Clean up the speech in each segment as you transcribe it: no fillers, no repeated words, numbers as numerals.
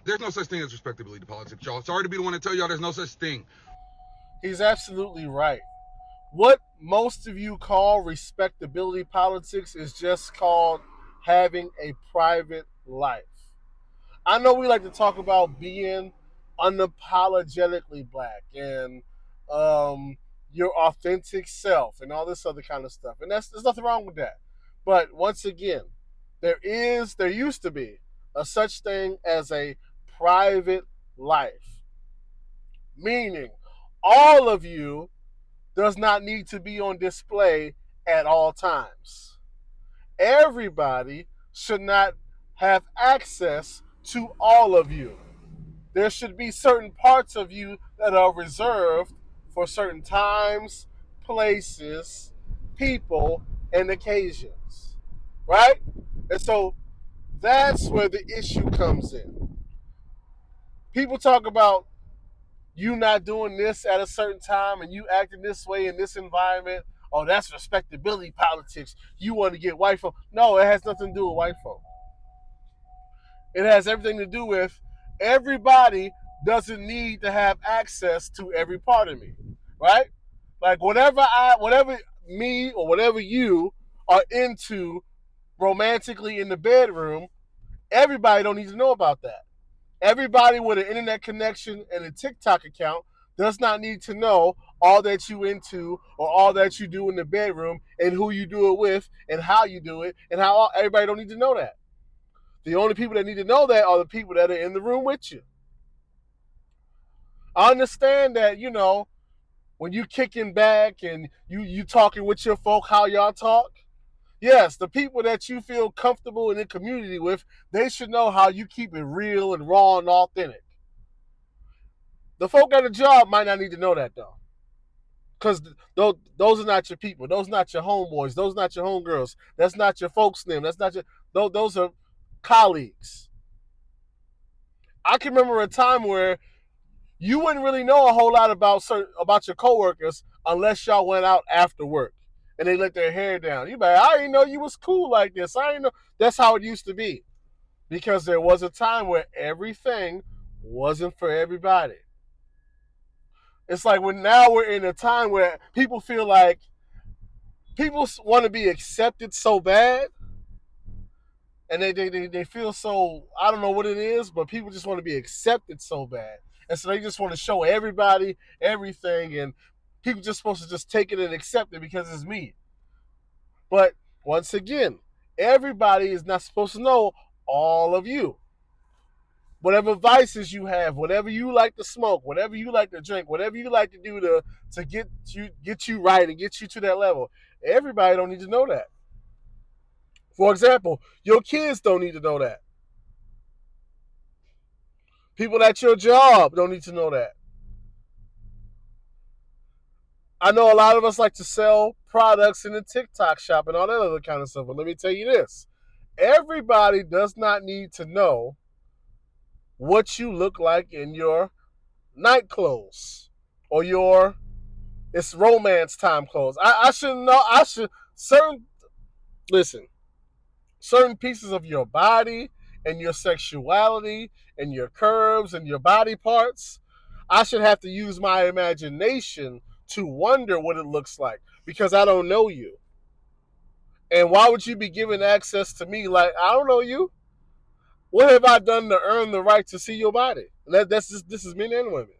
There's no such thing as respectability politics, y'all. Sorry to be the one to tell y'all there's no such thing. He's absolutely right. What most of you call respectability politics is just called having a private life. I know we like to talk about being unapologetically black and um, your authentic self and all this other kind of stuff, and there's nothing wrong with that. But once again, there used to be a such thing as a private life, meaning all of you does not need to be on display at all times. Everybody should not have access to all of you. There should be certain parts of you that are reserved for certain times, places, people, and occasions. Right? And so that's where the issue comes in. People talk about you not doing this at a certain time and you acting this way in this environment. Oh, that's respectability politics. You want to get white folk. No, it has nothing to do with white folk. It has everything to do with everybody doesn't need to have access to every part of me, right? Like whatever me or whatever you are into romantically in the bedroom, everybody don't need to know about that. Everybody with an internet connection and a TikTok account does not need to know all that you into or all that you do in the bedroom and who you do it with and how you do it and how everybody don't need to know that. The only people that need to know that are the people that are in the room with you. I understand that, when you kicking back and you talking with your folk how y'all talk, yes, the people that you feel comfortable in the community with, they should know how you keep it real and raw and authentic. The folk at the job might not need to know that though. Because those are not your people. Those are not your homeboys. Those are not your homegirls. That's not your folks' name. That's not your. Those are colleagues. I can remember a time where you wouldn't really know a whole lot about your coworkers unless y'all went out after work and they let their hair down. You be like, I didn't know you was cool like this. I didn't know. That's how it used to be, because there was a time where everything wasn't for everybody. It's like now we're in a time where people feel like people want to be accepted so bad, and they feel so, I don't know what it is, but people just want to be accepted so bad. And so they just want to show everybody everything, and people just supposed to just take it and accept it because it's me. But once again, everybody is not supposed to know all of you. Whatever vices you have, whatever you like to smoke, whatever you like to drink, whatever you like to do to get you right and get you to that level, everybody don't need to know that. For example, your kids don't need to know that. People at your job don't need to know that. I know a lot of us like to sell products in the TikTok shop and all that other kind of stuff, but let me tell you this. Everybody does not need to know what you look like in your night clothes or your it's romance time clothes. I should know. I should certain listen. Certain pieces of your body and your sexuality and your curves and your body parts, I should have to use my imagination to wonder what it looks like because I don't know you. And why would you be giving access to me like I don't know you? What have I done to earn the right to see your body? That's just, this is men and women.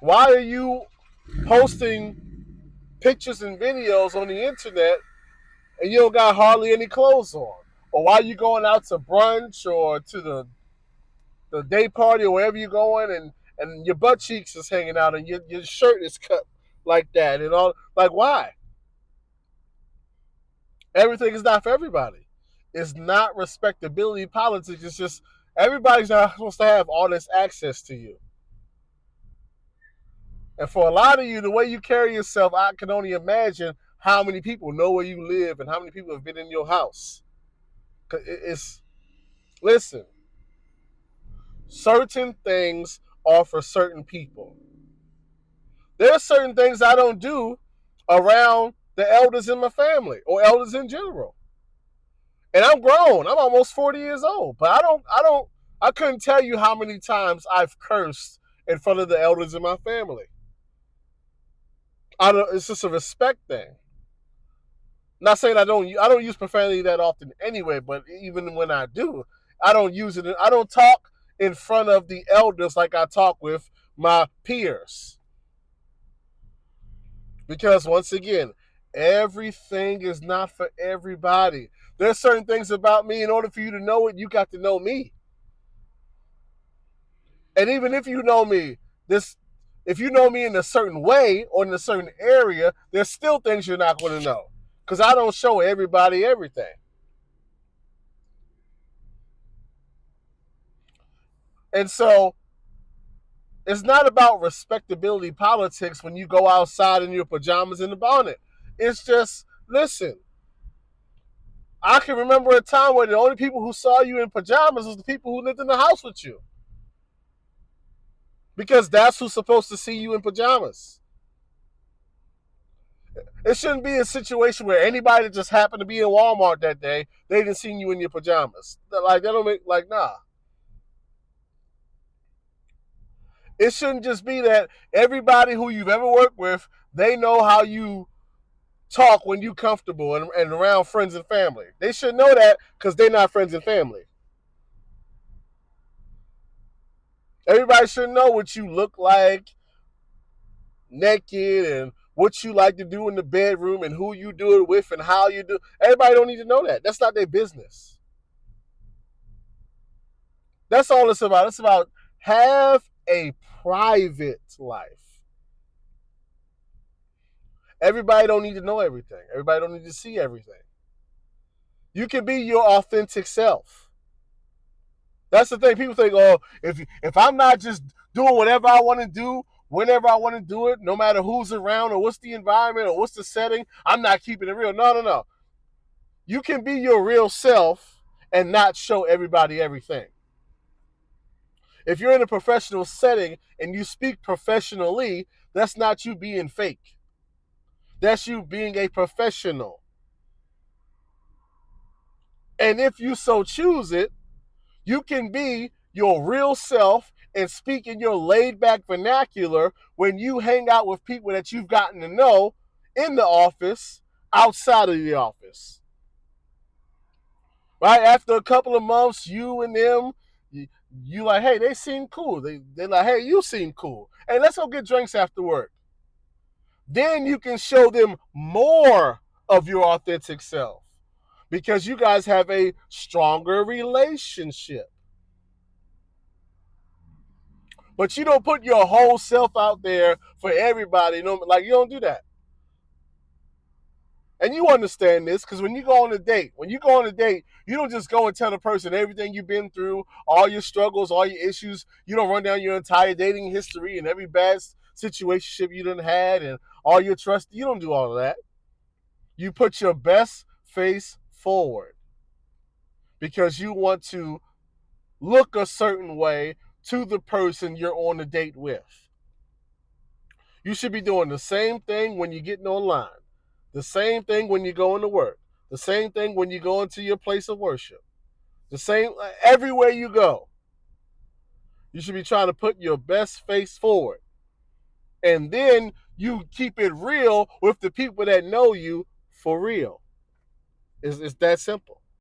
Why are you posting pictures and videos on the internet and you don't got hardly any clothes on? Or why are you going out to brunch or to the day party or wherever you're going and your butt cheeks is hanging out and your shirt is cut like that and all? Like, why? Everything is not for everybody. It's not respectability politics. It's just everybody's not supposed to have all this access to you. And for a lot of you, the way you carry yourself, I can only imagine how many people know where you live and how many people have been in your house. It's listen, certain things are for certain people. There are certain things I don't do around the elders in my family or elders in general. And I'm grown. I'm almost 40 years old. But I couldn't tell you how many times I've cursed in front of the elders in my family. It's just a respect thing. Not saying I don't use profanity that often anyway, but even when I do, I don't use it. I don't talk in front of the elders like I talk with my peers. Because once again, everything is not for everybody. There's certain things about me, in order for you to know it, you got to know me. And even if you know me, if you know me in a certain way or in a certain area, there's still things you're not going to know. Because I don't show everybody everything. And so it's not about respectability politics when you go outside in your pajamas and a bonnet. It's just, listen, I can remember a time where the only people who saw you in pajamas was the people who lived in the house with you. Because that's who's supposed to see you in pajamas. It shouldn't be a situation where anybody that just happened to be in Walmart that day, they didn't see you in your pajamas. Like, that don't make, like, nah. It shouldn't just be that everybody who you've ever worked with, they know how you talk when you comfortable and around friends and family. They should know that because they're not friends and family. Everybody should know what you look like naked and what you like to do in the bedroom and who you do it with and how you do. Everybody don't need to know that. That's not their business. That's all it's about. It's about have a private life. Everybody don't need to know everything. Everybody don't need to see everything. You can be your authentic self. That's the thing. People think, oh, if I'm not just doing whatever I want to do, whenever I want to do it, no matter who's around or what's the environment or what's the setting, I'm not keeping it real. No, no, no. You can be your real self and not show everybody everything. If you're in a professional setting and you speak professionally, that's not you being fake. That's you being a professional. And if you so choose it, you can be your real self and speak in your laid back vernacular when you hang out with people that you've gotten to know in the office, outside of the office. Right? After a couple of months, you and them, you like, hey, they seem cool. They're like, hey, you seem cool. Hey, let's go get drinks after work. Then you can show them more of your authentic self because you guys have a stronger relationship. But you don't put your whole self out there for everybody. You know, like, you don't do that. And you understand this because when you go on a date, you don't just go and tell the person everything you've been through, all your struggles, all your issues. You don't run down your entire dating history and every bad situationship you done had and all your trust. You don't do all of that. You put your best face forward because you want to look a certain way to the person you're on a date with. You should be doing the same thing when you're getting online, the same thing when you're going to work, the same thing when you go into your place of worship, the same everywhere you go. You should be trying to put your best face forward. And then you keep it real with the people that know you for real. It's that simple.